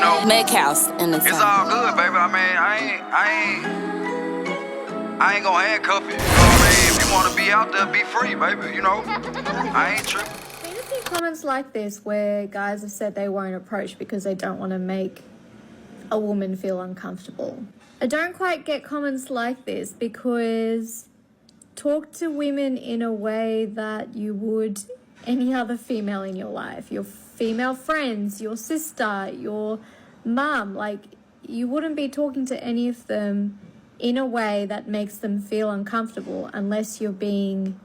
know, Make house in the it's time. all good, baby. I mean, I ain't gonna handcuff you. You know what I mean? If you wanna be out there, be free, baby. You know, I ain't tripping. I've seen a few comments like this where guys have said they won't approach because they don't want to make a woman feel uncomfortable. I don't quite get comments like this because talk to women in a way that you would any other female in your life. Your female friends, your sister, your mum. Like, you wouldn't be talking to any of them in a way that makes them feel uncomfortable unless you're being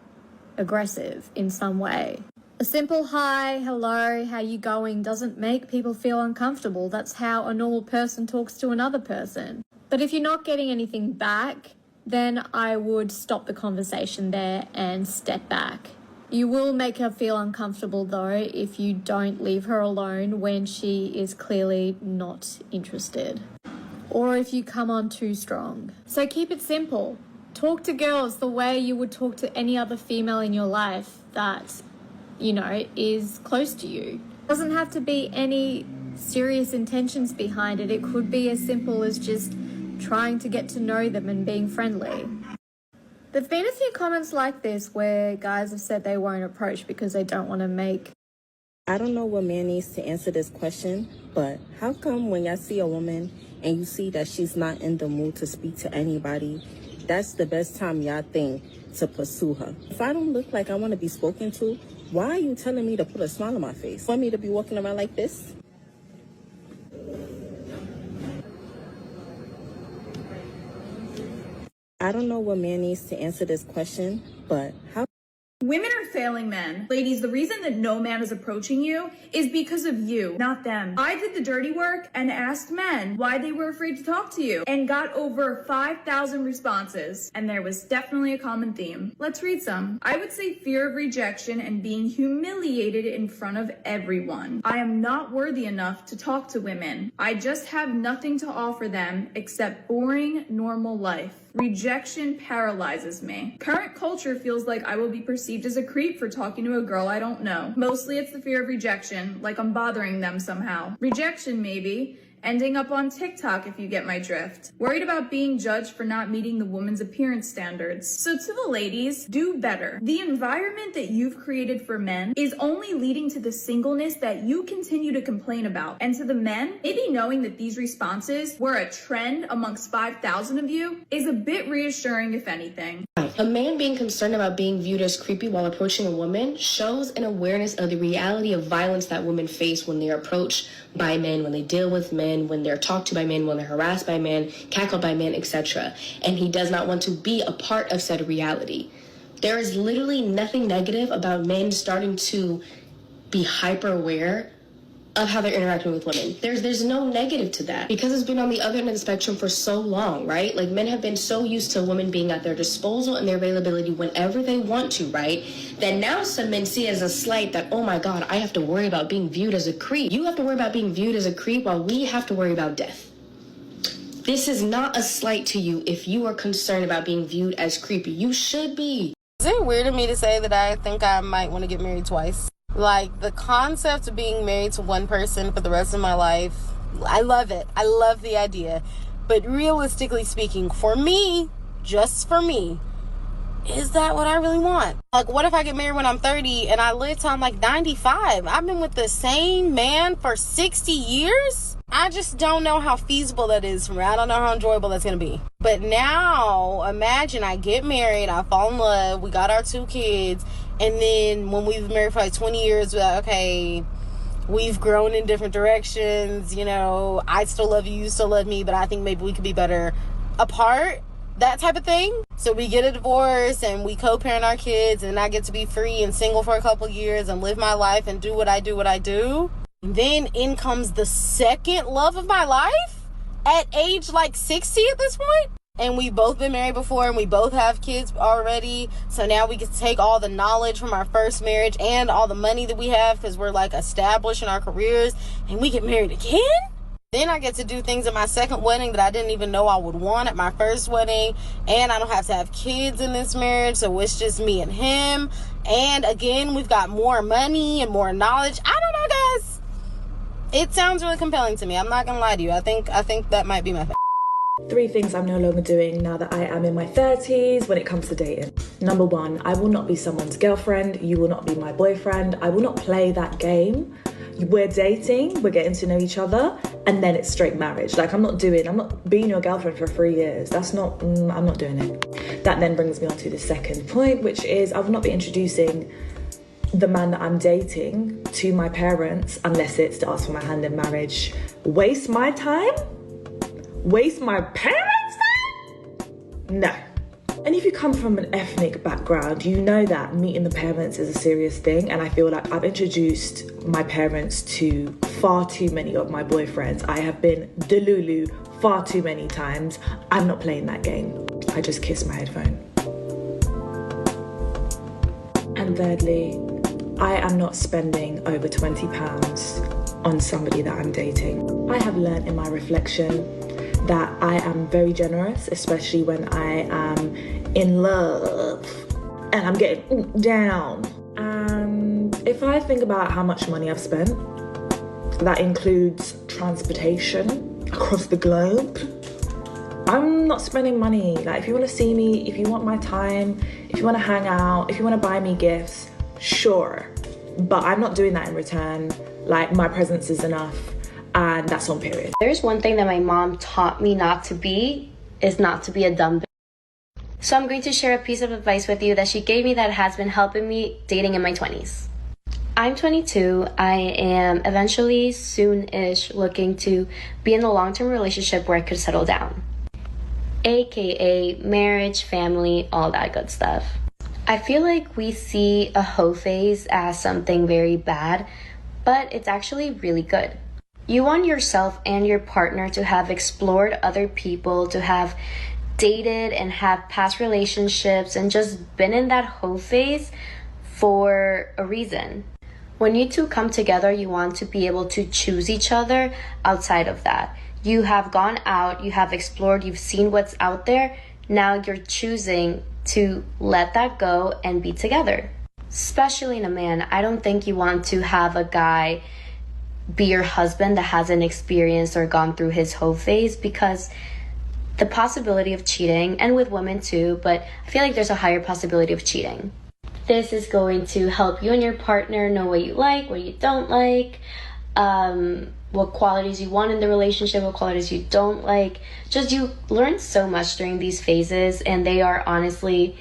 aggressive in some way. A simple hi, hello, how you going doesn't make people feel uncomfortable. That's how a normal person talks to another person. But if you're not getting anything back, then I would stop the conversation there and step back. You will make her feel uncomfortable though if you don't leave her alone when she is clearly not interested, or if you come on too strong. So keep it simple. Talk to girls the way you would talk to any other female in your life that, you know, is close to you. Doesn't have to be any serious intentions behind it. It could be as simple as just trying to get to know them and being friendly. There've been a few comments like this where guys have said they won't approach because they don't want to make... I don't know what man needs to answer this question, but how come when y'all see a woman and you see that she's not in the mood to speak to anybody, that's the best time y'all think to pursue her? If I don't look like I want to be spoken to, why are you telling me to put a smile on my face? Want me to be walking around like this? I don't know what man needs to answer this question, but how... Women are failing men. Ladies, the reason that no man is approaching you is because of you, not them. I did the dirty work and asked men why they were afraid to talk to you and got over 5,000 responses. And there was definitely a common theme. Let's read some. I would say fear of rejection and being humiliated in front of everyone. I am not worthy enough to talk to women. I just have nothing to offer them except boring, normal life. Rejection paralyzes me. Current culture feels like I will be perceived as a creep for talking to a girl I don't know. Mostly it's the fear of rejection, like I'm bothering them somehow. Rejection maybe. Ending up on TikTok if you get my drift. Worried about being judged for not meeting the woman's appearance standards. So to the ladies, do better. The environment that you've created for men is only leading to the singleness that you continue to complain about. And to the men, maybe knowing that these responses were a trend amongst 5,000 of you is a bit reassuring if anything. A man being concerned about being viewed as creepy while approaching a woman shows an awareness of the reality of violence that women face when they're approached by men, when they deal with men, when they're talked to by men, when they're harassed by men, cackled by men, etc. And he does not want to be a part of said reality. There is literally nothing negative about men starting to be hyper aware of how they're interacting with women. There's no negative to that because it's been on the other end of the spectrum for so long, right? Like, men have been so used to women being at their disposal and their availability whenever they want to, right? That now some men see it as a slight that, oh my God, I have to worry about being viewed as a creep. You have to worry about being viewed as a creep while we have to worry about death. This is not a slight to you if you are concerned about being viewed as creepy. You should be. Is it weird of me to say that I think I might want to get married twice? Like, the concept of being married to one person for the rest of my life, I love it. I love the idea. But realistically speaking, for me, just for me, is that what I really want? Like, what if I get married when I'm 30 and I live till I'm like 95? I've been with the same man for 60 years? I just don't know how feasible that is for me. I don't know how enjoyable that's going to be. But now, imagine I get married, I fall in love, we got our 2 kids, and then when we've been married for like 20 years, we're like, okay, we've grown in different directions, you know, I still love you, you still love me, but I think maybe we could be better apart, that type of thing. So we get a divorce and we co-parent our kids, and I get to be free and single for a couple years and live my life and do what I do. Then in comes the second love of my life at age like 60 at this point. And we've both been married before and we both have kids already. So now we can take all the knowledge from our first marriage and all the money that we have because we're like established in our careers, and we get married again. Then I get to do things at my second wedding that I didn't even know I would want at my first wedding. And I don't have to have kids in this marriage, so it's just me and him. And again, we've got more money and more knowledge. I don't know, guys. It sounds really compelling to me. I'm not gonna lie to you. I think that might be my thing. 3 things I'm no longer doing now that I am in my 30s when it comes to dating. Number 1, I will not be someone's girlfriend. You will not be my boyfriend. I will not play that game. We're dating, we're getting to know each other, and then it's straight marriage. Like, I'm not being your girlfriend for 3 years. I'm not doing it. That then brings me on to the second point, which is I will not be introducing the man that I'm dating to my parents unless it's to ask for my hand in marriage. Waste my time? Waste my parents' time? No. And if you come from an ethnic background, you know that meeting the parents is a serious thing. And I feel like I've introduced my parents to far too many of my boyfriends. I have been delulu far too many times. I'm not playing that game. I just kiss my headphone. And thirdly, I am not spending over £20 on somebody that I'm dating. I have learned in my reflection that I am very generous, especially when I am in love and I'm getting down. And if I think about how much money I've spent, that includes transportation across the globe, I'm not spending money. Like, if you want to see me, if you want my time, if you want to hang out, if you want to buy me gifts, sure. But I'm not doing that in return. Like, my presence is enough. And that's on period. There's one thing that my mom taught me not to be, is not to be a dumb bitch. So I'm going to share a piece of advice with you that she gave me that has been helping me dating in my 20s. I'm 22. I am eventually soon-ish looking to be in a long-term relationship where I could settle down. AKA marriage, family, all that good stuff. I feel like we see a hoe phase as something very bad, but it's actually really good. You want yourself and your partner to have explored other people, to have dated and have past relationships and just been in that hoe phase for a reason. When you two come together, you want to be able to choose each other outside of that. You have gone out, you have explored, you've seen what's out there. Now you're choosing to let that go and be together. Especially in a man, I don't think you want to have a guy be your husband that hasn't experienced or gone through his hoe phase, because the possibility of cheating, and with women too, but I feel like there's a higher possibility of cheating. This is going to help you and your partner know what you like, what you don't like, what qualities you want in the relationship, what qualities you don't like. Just, you learn so much during these phases, and they are honestly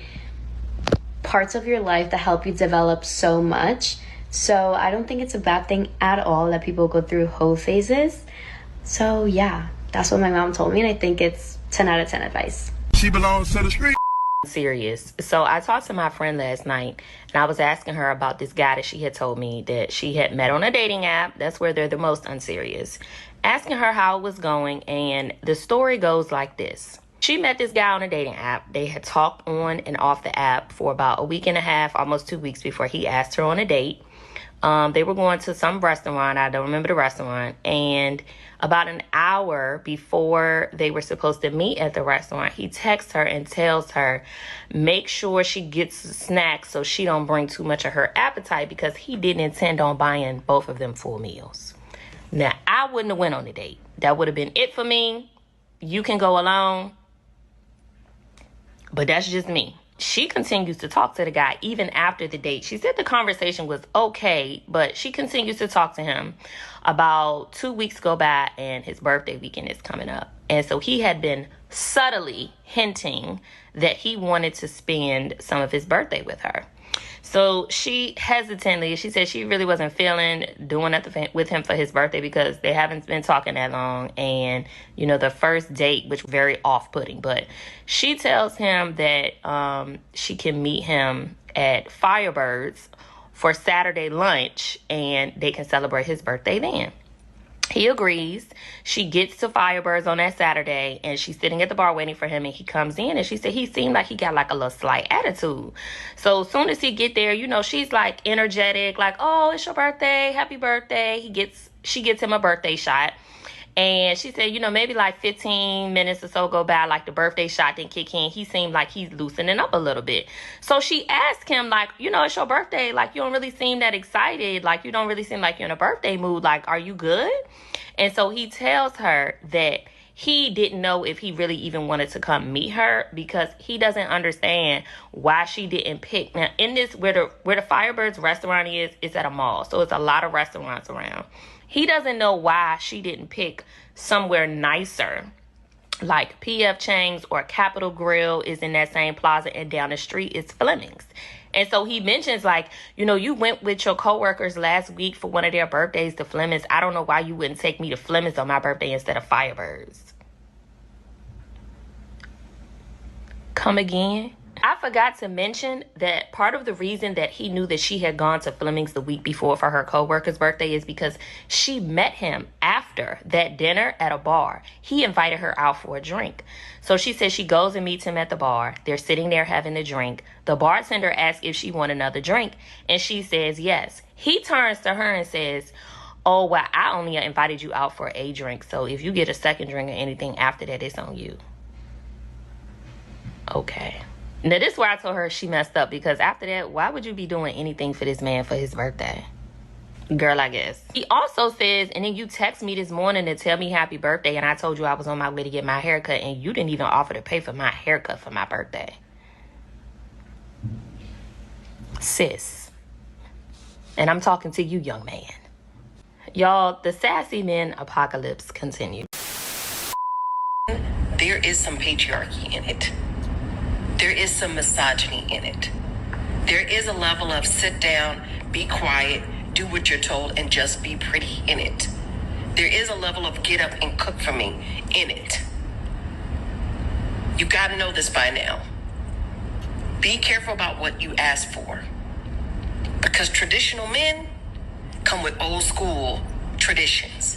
parts of your life that help you develop so much. So I don't think it's a bad thing at all that people go through hoe phases. So yeah, that's what my mom told me, and I think it's 10 out of 10 advice. She belongs to the street. Serious. So I talked to my friend last night, and I was asking her about this guy that she had told me that she had met on a dating app. That's where they're the most unserious. Asking her how it was going, and the story goes like this. She met this guy on a dating app. They had talked on and off the app for about a week and a half, almost 2 weeks, before he asked her on a date. They were going to some restaurant. I don't remember the restaurant. And about an hour before they were supposed to meet at the restaurant, he texts her and tells her, make sure she gets snacks so she don't bring too much of her appetite, because he didn't intend on buying both of them full meals. Now, I wouldn't have went on the date. That would have been it for me. You can go alone. But that's just me. She continues to talk to the guy even after the date. She said the conversation was okay, but she continues to talk to him. About 2 weeks go by, and his birthday weekend is coming up. And so he had been subtly hinting that he wanted to spend some of his birthday with her. So she hesitantly, she said she really wasn't feeling doing nothing with him for his birthday, because they haven't been talking that long. And, you know, the first date, which was very off-putting. But she tells him that she can meet him at Firebirds for Saturday lunch, and they can celebrate his birthday then. He agrees. She gets to Firebirds on that Saturday, and she's sitting at the bar waiting for him, and he comes in, and she said he seemed like he got like a little slight attitude. So as soon as he get there, you know, she's like energetic, like, oh, it's your birthday, happy birthday. She gets him a birthday shot. And she said, you know, maybe like 15 minutes or so go by, like the birthday shot didn't kick in. He seemed like he's loosening up a little bit. So she asked him, like, you know, it's your birthday. Like, you don't really seem that excited. Like, you don't really seem like you're in a birthday mood. Like, are you good? And so he tells her that he didn't know if he really even wanted to come meet her because he doesn't understand why she didn't pick. Now, in this, where the Firebirds restaurant is, it's at a mall. So it's a lot of restaurants around. He doesn't know why she didn't pick somewhere nicer, like P.F. Chang's or Capitol Grill is in that same plaza, and down the street is Fleming's. And so he mentions, like, you know, you went with your coworkers last week for one of their birthdays to Fleming's. I don't know why you wouldn't take me to Fleming's on my birthday instead of Firebirds. Come again? I forgot to mention that part of the reason that he knew that she had gone to Fleming's the week before for her coworker's birthday is because she met him after that dinner at a bar. He invited her out for a drink. So she says she goes and meets him at the bar. They're sitting there having a drink. The bartender asks if she wants another drink, and she says yes. He turns to her and says, oh, well, I only invited you out for a drink, so if you get a second drink or anything after that, it's on you. Okay. Now, this is where I told her she messed up, because after that, why would you be doing anything for this man for his birthday? Girl, I guess. He also says, and then you text me this morning to tell me happy birthday, and I told you I was on my way to get my haircut, and you didn't even offer to pay for my haircut for my birthday. Sis. And I'm talking to you, young man. Y'all, the sassy men apocalypse continues. There is some patriarchy in it. There is some misogyny in it. There is a level of sit down, be quiet, do what you're told, and just be pretty in it. There is a level of get up and cook for me in it. You gotta know this by now. Be careful about what you ask for. Because traditional men come with old school traditions.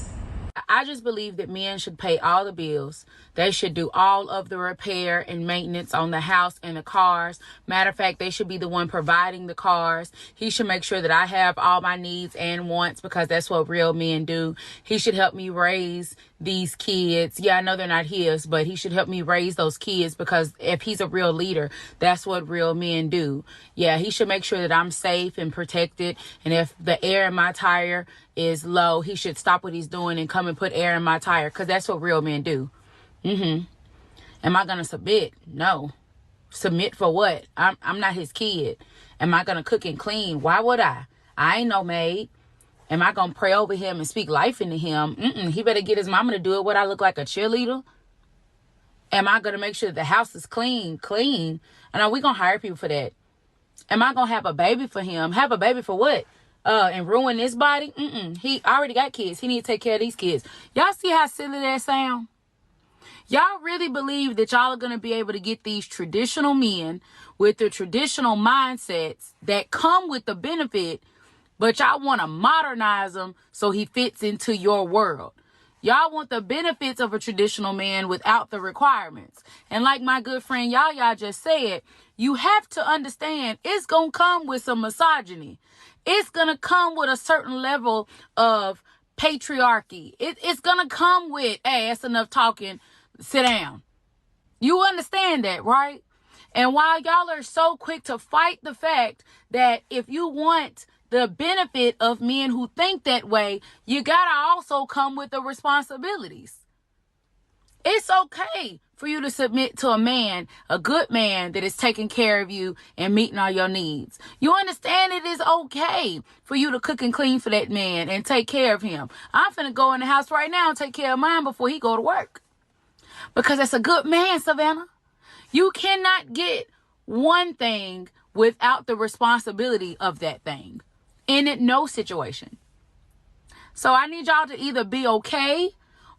I just believe that men should pay all the bills. They should do all of the repair and maintenance on the house and the cars. Matter of fact, they should be the one providing the cars. He should make sure that I have all my needs and wants, because that's what real men do. He should help me raise these kids. Yeah, I know they're not his, but he should help me raise those kids, because if he's a real leader, that's what real men do. Yeah, he should make sure that I'm safe and protected. And if the air in my tire is low, he should stop what he's doing and come and put air in my tire, because that's what real men do. Am I gonna submit? No. Submit for what? I'm not his kid. Am I gonna cook and clean? Why would I? I ain't no maid. Am I gonna pray over him and speak life into him? He better get his mama to do it. What, I look like a cheerleader? Am I gonna make sure the house is clean? And are we gonna hire people for that? Am I gonna have a baby for him? Have a baby for what? And ruin this body? He already got kids. He need to take care of these kids. Y'all see how silly that sound? Y'all really believe that y'all are going to be able to get these traditional men with the traditional mindsets that come with the benefit, but y'all want to modernize him so he fits into your world. Y'all want the benefits of a traditional man without the requirements. And like my good friend y'all just said, you have to understand it's going to come with some misogyny. It's going to come with a certain level of patriarchy. It's going to come with, hey, that's enough talking. Sit down. You understand that, right? And while y'all are so quick to fight the fact that if you want the benefit of men who think that way, you gotta also come with the responsibilities. It's okay for you to submit to a man, a good man that is taking care of you and meeting all your needs. You understand it is okay for you to cook and clean for that man and take care of him. I'm finna go in the house right now and take care of mine before he go to work. Because that's a good man, Savannah. You cannot get one thing without the responsibility of that thing in no situation. So I need y'all to either be okay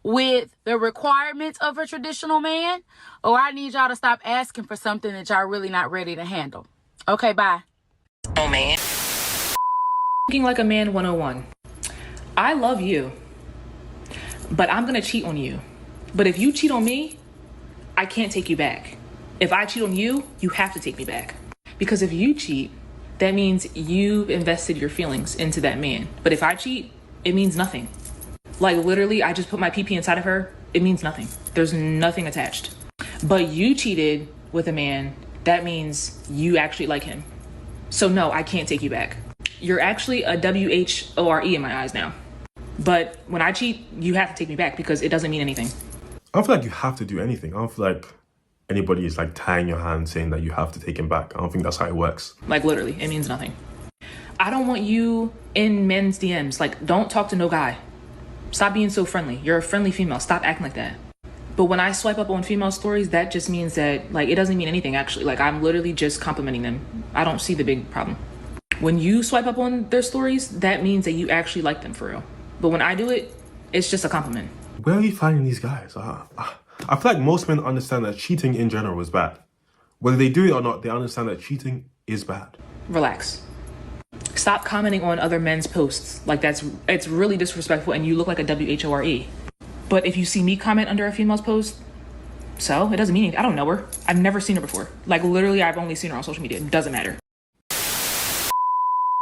with the requirements of a traditional man, or I need y'all to stop asking for something that y'all really not ready to handle. Okay, bye. Oh, man. Thinking like a man 101. I love you, but I'm going to cheat on you. But if you cheat on me, I can't take you back. If I cheat on you, you have to take me back. Because if you cheat, that means you've invested your feelings into that man. But if I cheat, it means nothing. Like literally, I just put my PP inside of her. It means nothing. There's nothing attached. But you cheated with a man. That means you actually like him. So no, I can't take you back. You're actually a WHORE in my eyes now. But when I cheat, you have to take me back because it doesn't mean anything. I don't feel like you have to do anything. I don't feel like anybody is like tying your hand saying that you have to take him back. I don't think that's how it works. Like literally, it means nothing. I don't want you in men's DMs. Like, don't talk to no guy. Stop being so friendly. You're a friendly female. Stop acting like that. But when I swipe up on female stories, that just means that, like, it doesn't mean anything, actually. Like, I'm literally just complimenting them. I don't see the big problem. When you swipe up on their stories, that means that you actually like them for real. But when I do it, it's just a compliment. Where are you finding these guys? I feel like most men understand that cheating in general is bad. Whether they do it or not, they understand that cheating is bad. Relax. Stop commenting on other men's posts. Like, it's really disrespectful and you look like a WHORE. But if you see me comment under a female's post, so it doesn't mean anything. I don't know her. I've never seen her before. Like, literally, I've only seen her on social media. It doesn't matter.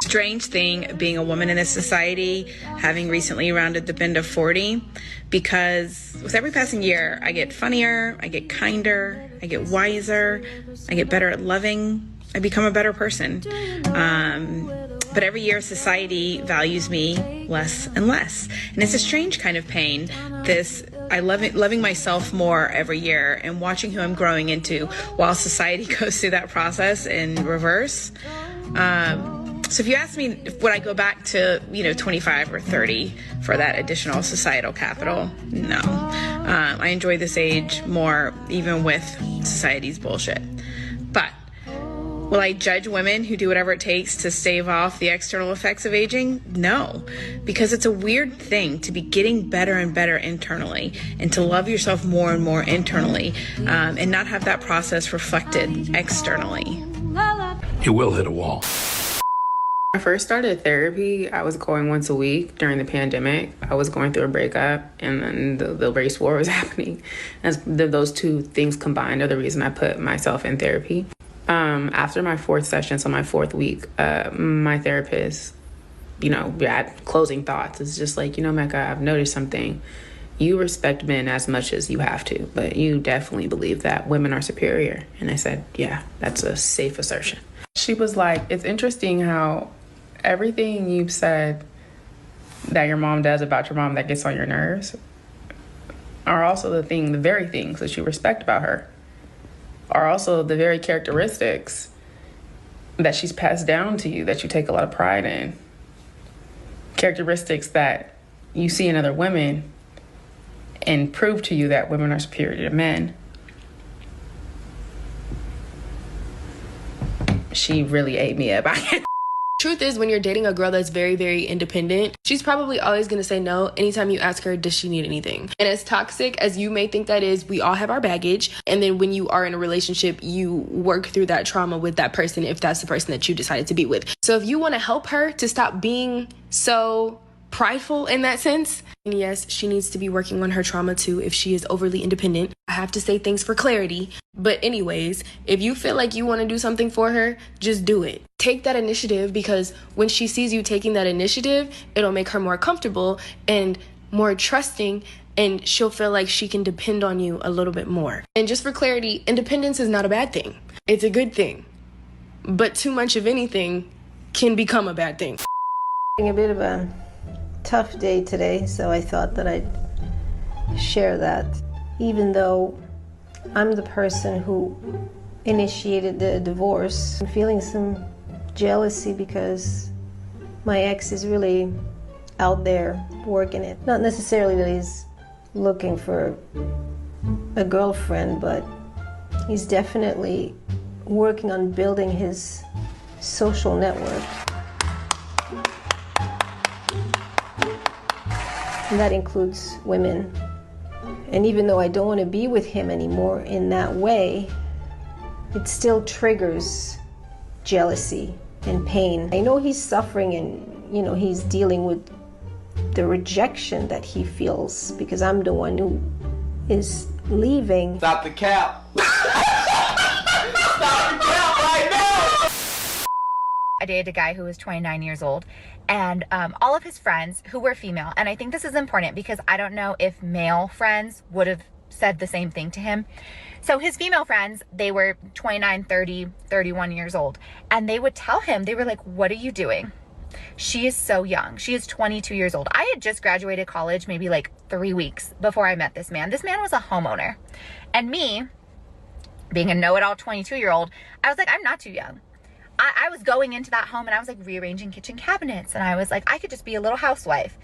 Strange thing being a woman in this society, having recently rounded the bend of 40, because with every passing year, I get funnier, I get kinder, I get wiser, I get better at loving, I become a better person. But every year society values me less and less. And it's a strange kind of pain. Loving myself more every year and watching who I'm growing into while society goes through that process in reverse. So if you ask me, would I go back to, 25 or 30 for that additional societal capital? No. I enjoy this age more, even with society's bullshit. But will I judge women who do whatever it takes to stave off the external effects of aging? No, because it's a weird thing to be getting better and better internally and to love yourself more and more internally and not have that process reflected externally. You will hit a wall. When I first started therapy, I was going once a week during the pandemic. I was going through a breakup, and then the race war was happening. Those two things combined are the reason I put myself in therapy. After my fourth session, so my fourth week, my therapist, we had closing thoughts. It's just like, Mecca, I've noticed something. You respect men as much as you have to, but you definitely believe that women are superior. And I said, yeah, that's a safe assertion. She was like, it's interesting how everything you've said that your mom does about your mom that gets on your nerves are also the very things that you respect about her, are also the very characteristics that she's passed down to you that you take a lot of pride in. Characteristics that you see in other women and prove to you that women are superior to men. She really ate me up. Truth is, when you're dating a girl that's very, very independent, she's probably always going to say no anytime you ask her, does she need anything? And as toxic as you may think that is, we all have our baggage. And then when you are in a relationship, you work through that trauma with that person if that's the person that you decided to be with. So if you want to help her to stop being so prideful in that sense, and yes, she needs to be working on her trauma too if she is overly independent. I have to say things for clarity. But anyways, if you feel like you want to do something for her, just do it. Take that initiative, because when she sees you taking that initiative, it'll make her more comfortable and more trusting, and she'll feel like she can depend on you a little bit more. And just for clarity, independence is not a bad thing. It's a good thing. But too much of anything can become a bad thing. A bit of a tough day today, so I thought that I'd share that. Even though I'm the person who initiated the divorce, I'm feeling some jealousy because my ex is really out there working it. Not necessarily that he's looking for a girlfriend, but he's definitely working on building his social network. And that includes women. And even though I don't want to be with him anymore in that way, it still triggers jealousy and pain. I know he's suffering and, he's dealing with the rejection that he feels because I'm the one who is leaving. Stop the cap. Stop the cap right now. I dated a guy who was 29 years old, and all of his friends who were female, and I think this is important because I don't know if male friends would have said the same thing to him. So his female friends, they were 29, 30, 31 years old, and they would tell him, they were like, what are you doing? She is so young. She is 22 years old. I had just graduated college maybe like 3 weeks before I met this man. This man was a homeowner. And me, being a know-it-all 22-year-old, I was like, I'm not too young. I was going into that home and I was like rearranging kitchen cabinets. And I was like, I could just be a little housewife.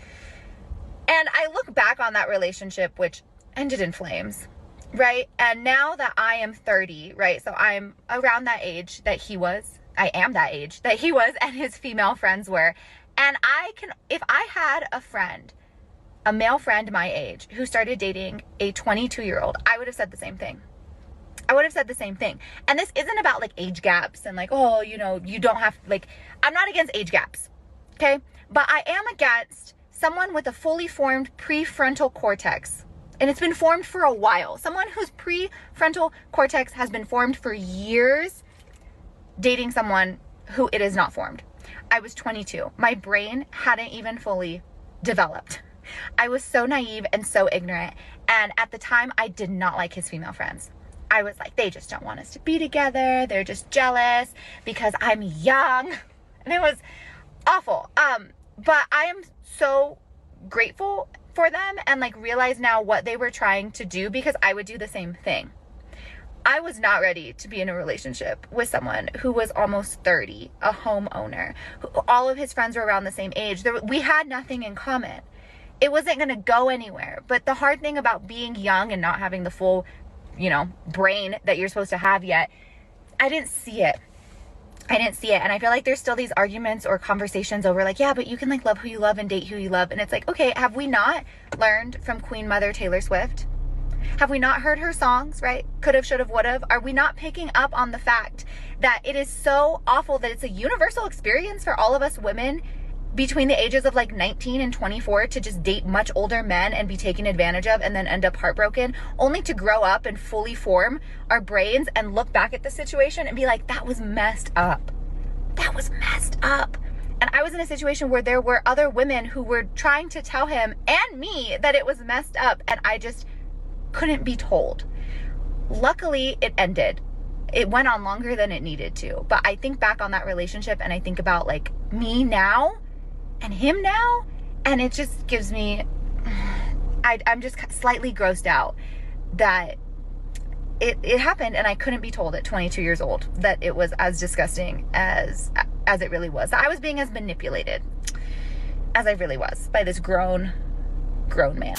And I look back on that relationship, which ended in flames, right? And now that I am 30, right? So I'm around that age that he was. I am that age that he was and his female friends were. And if I had a friend, a male friend my age, who started dating a 22-year-old, I would have said the same thing. I would have said the same thing. And this isn't about like age gaps and like, oh, you know, you don't have, like, I'm not against age gaps, okay? But I am against someone with a fully formed prefrontal cortex. And it's been formed for a while. Someone whose prefrontal cortex has been formed for years, dating someone who it is not formed. I was 22. My brain hadn't even fully developed. I was so naive and so ignorant. And at the time, I did not like his female friends. I was like, they just don't want us to be together. They're just jealous because I'm young. And it was awful. But I am so grateful for them and like realize now what they were trying to do, because I would do the same thing. I was not ready to be in a relationship with someone who was almost 30, a homeowner. All of his friends were around the same age. We had nothing in common. It wasn't going to go anywhere. But the hard thing about being young and not having the full, you know, brain that you're supposed to have yet, I didn't see it. And I feel like there's still these arguments or conversations over like, yeah, but you can like love who you love and date who you love. And it's like, okay, have we not learned from Queen Mother Taylor Swift? Have we not heard her songs, right? Could've, should've, would've. Are we not picking up on the fact that it is so awful that it's a universal experience for all of us women between the ages of like 19 and 24 to just date much older men and be taken advantage of and then end up heartbroken, only to grow up and fully form our brains and look back at the situation and be like, that was messed up. That was messed up. And I was in a situation where there were other women who were trying to tell him and me that it was messed up, and I just couldn't be told. Luckily, it ended. It went on longer than it needed to. But I think back on that relationship and I think about like me now and him now, and it just gives me, I'm just slightly grossed out that it happened and I couldn't be told at 22 years old that it was as disgusting as it really was. That I was being as manipulated as I really was by this grown man.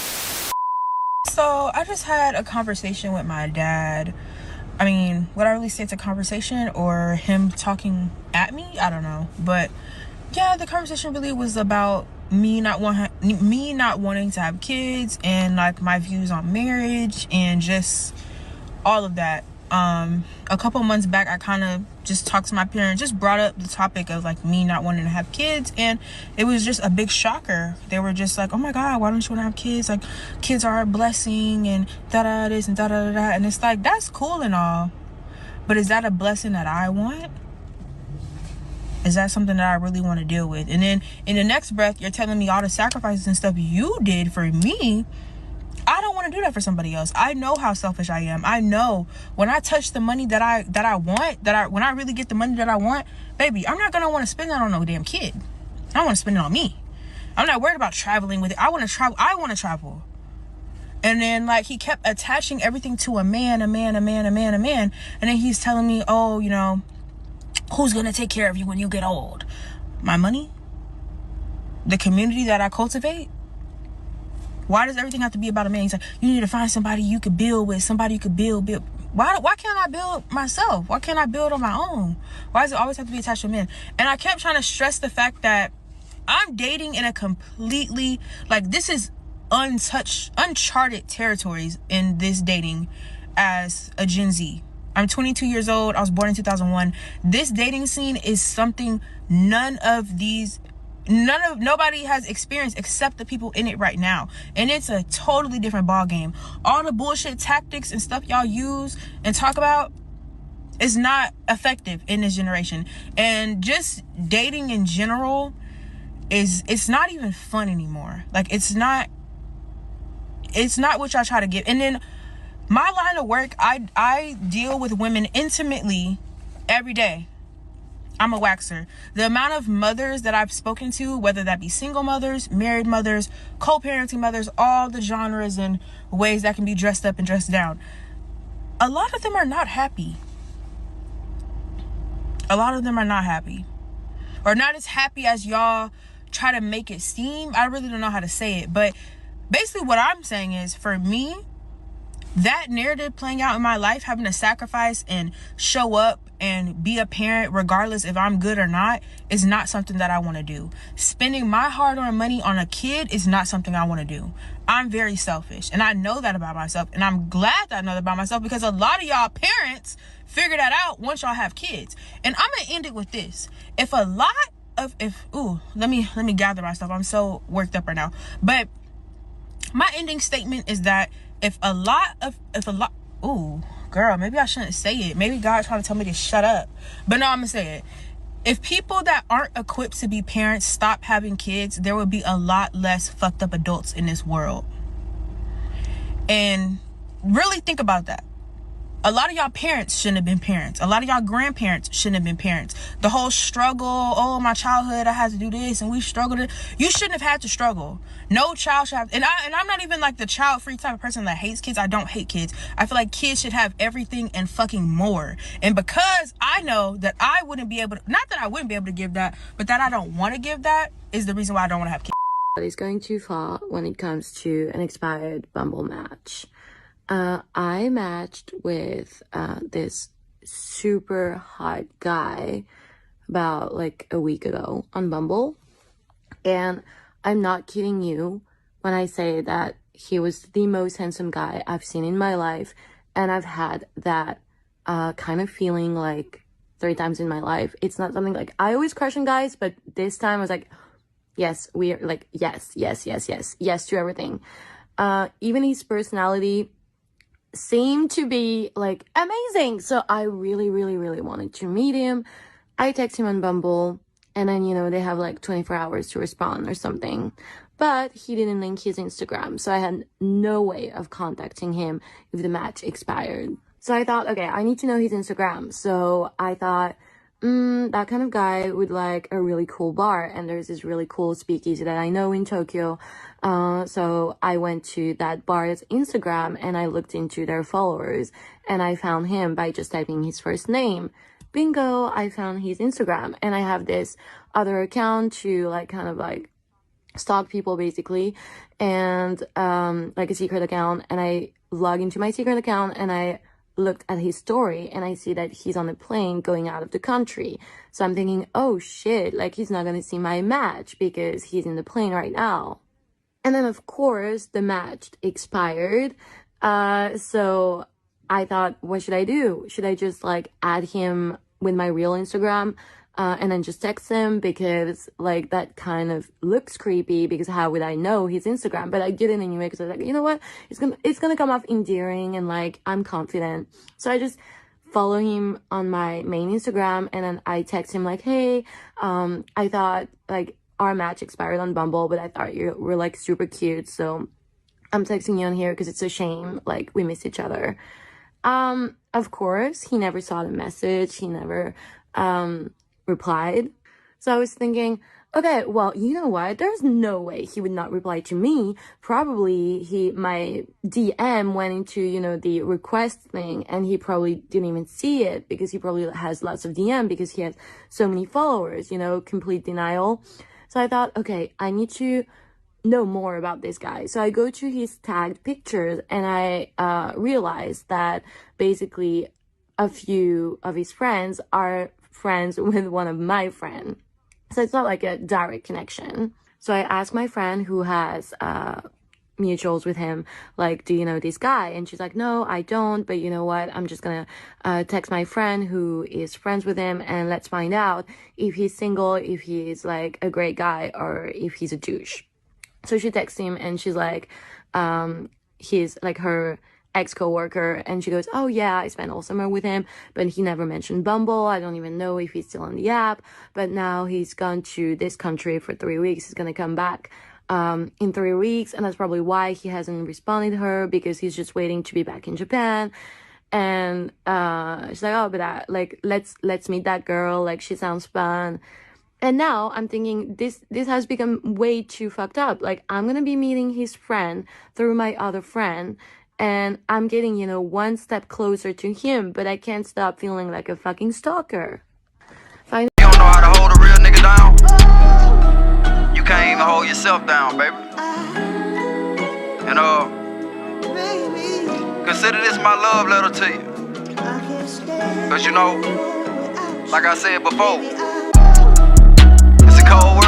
So I just had a conversation with my dad. I mean, would I really say it's a conversation or him talking at me? I don't know. But yeah, the conversation really was about me not wanting to have kids and like my views on marriage and just all of that. A couple months back, I kind of just talked to my parents, just brought up the topic of like me not wanting to have kids, and it was just a big shocker. They were just like, oh my God, why don't you want to have kids? Like, kids are a blessing and da-da this and da-da-da-da. And it's like, that's cool and all, but is that a blessing that I want? Is that something that I really want to deal with? And then in the next breath, you're telling me all the sacrifices and stuff you did for me. I don't want to do that for somebody else. I know how selfish I am. I know when I touch the money that I want, when I really get the money that I want, baby, I'm not going to want to spend that on no damn kid. I want to spend it on me. I'm not worried about traveling with it. I want to travel. And then like he kept attaching everything to a man. And then he's telling me, oh, you know, who's going to take care of you when you get old? My money? The community that I cultivate? Why does everything have to be about a man? He's like, you need to find somebody you could build with, somebody you could build. Why can't I build myself? Why can't I build on my own? Why does it always have to be attached to men? And I kept trying to stress the fact that I'm dating in a completely, like, this is uncharted territories in this dating as a Gen Z. I'm 22 years old. I was born in 2001. This dating scene is something nobody has experienced except the people in it right now, and it's a totally different ball game. All the bullshit tactics and stuff y'all use and talk about, It's not effective in this generation. And just dating in general it's not even fun anymore. Like, it's not what y'all try to give. And then my line of work, I deal with women intimately every day. I'm a waxer. The amount of mothers that I've spoken to, whether that be single mothers, married mothers, co-parenting mothers, all the genres and ways that can be dressed up and dressed down, a lot of them are not happy. A lot of them are not happy. Or not as happy as y'all try to make it seem. I really don't know how to say it. But basically what I'm saying is, for me, that narrative playing out in my life, having to sacrifice and show up and be a parent regardless if I'm good or not, is not something that I want to do. Spending my hard-earned money on a kid is not something I want to do. I'm very selfish, and I know that about myself, and I'm glad that I know that about myself, because a lot of y'all parents figure that out once y'all have kids. And I'm gonna end it with this. Let me gather myself. I'm so worked up right now. But my ending statement is that girl, maybe I shouldn't say it. Maybe God's trying to tell me to shut up. But no, I'm gonna say it. If people that aren't equipped to be parents stop having kids, there would be a lot less fucked up adults in this world. And really think about that. A lot of y'all parents shouldn't have been parents. A lot of y'all grandparents shouldn't have been parents. The whole struggle, oh, my childhood, I had to do this and we struggled. You shouldn't have had to struggle. No child should have. And I'm not even like the child-free type of person that hates kids. I don't hate kids. I feel like kids should have everything and fucking more. And because I know that I wouldn't be able to, not that I wouldn't be able to give that, but that I don't want to give that, is the reason why I don't want to have kids. He's going too far when it comes to an expired Bumble match. I matched with this super hot guy about like a week ago on Bumble. And I'm not kidding you when I say that he was the most handsome guy I've seen in my life. And I've had that kind of feeling like 3 times in my life. It's not something like, I always crush on guys, but this time I was like, yes, we are like, yes to everything. Even his personality seemed to be like amazing. So I really wanted to meet him. I text him on Bumble, and then, you know, they have like 24 hours to respond or something. But he didn't link his Instagram, so I had no way of contacting him if the match expired. So I thought, okay, I need to know his Instagram. So I thought, that kind of guy would like a really cool bar, and there's this really cool speakeasy that I know in Tokyo. So I went to that bar's Instagram and I looked into their followers, and I found him by just typing his first name. Bingo, I found his Instagram, and I have this other account to like kind of like stalk people basically, and like a secret account, and I log into my secret account and I looked at his story and I see that he's on a plane going out of the country. So I'm thinking, oh shit, like he's not gonna see my match because he's in the plane right now. And then of course the match expired. So I thought, what should I do? Should I just like add him with my real Instagram and then just text him, because like that kind of looks creepy, because how would I know his Instagram? But I did it anyway because I was like, you know what, it's gonna come off endearing and like I'm confident. So I just follow him on my main Instagram, and then I text him like, hey, I thought like our match expired on Bumble, but I thought you were like super cute, so I'm texting you on here because it's a shame, like we miss each other. Of course he never saw the message, he never replied. So I was thinking, okay, well, you know what? There's no way he would not reply to me. Probably my DM went into, you know, the request thing, and he probably didn't even see it because he probably has lots of DM because he has so many followers, you know, complete denial. So I thought, okay, I need to know more about this guy. So I go to his tagged pictures, and I realized that basically a few of his friends are friends with one of my friends. So it's not like a direct connection. So I asked my friend who has mutuals with him, like, do you know this guy? And she's like, no, I don't, but you know what, I'm just gonna text my friend who is friends with him, and let's find out if he's single, if he's like a great guy, or if he's a douche. So she texts him, and she's like, he's like, her ex-coworker, and she goes, oh yeah, I spent all summer with him, but he never mentioned Bumble. I don't even know if he's still on the app, but now he's gone to this country for 3 weeks. He's gonna come back in 3 weeks, and that's probably why he hasn't responded to her, because he's just waiting to be back in Japan. And she's like, oh, but let's meet that girl, like she sounds fun. And now I'm thinking this has become way too fucked up. Like, I'm gonna be meeting his friend through my other friend, and I'm getting, you know, one step closer to him, but I can't stop feeling like a fucking stalker. You don't know how to hold a real nigga down. You can't even hold yourself down, baby. And consider this my love letter to you. Cause you know, like I said before, it's a cold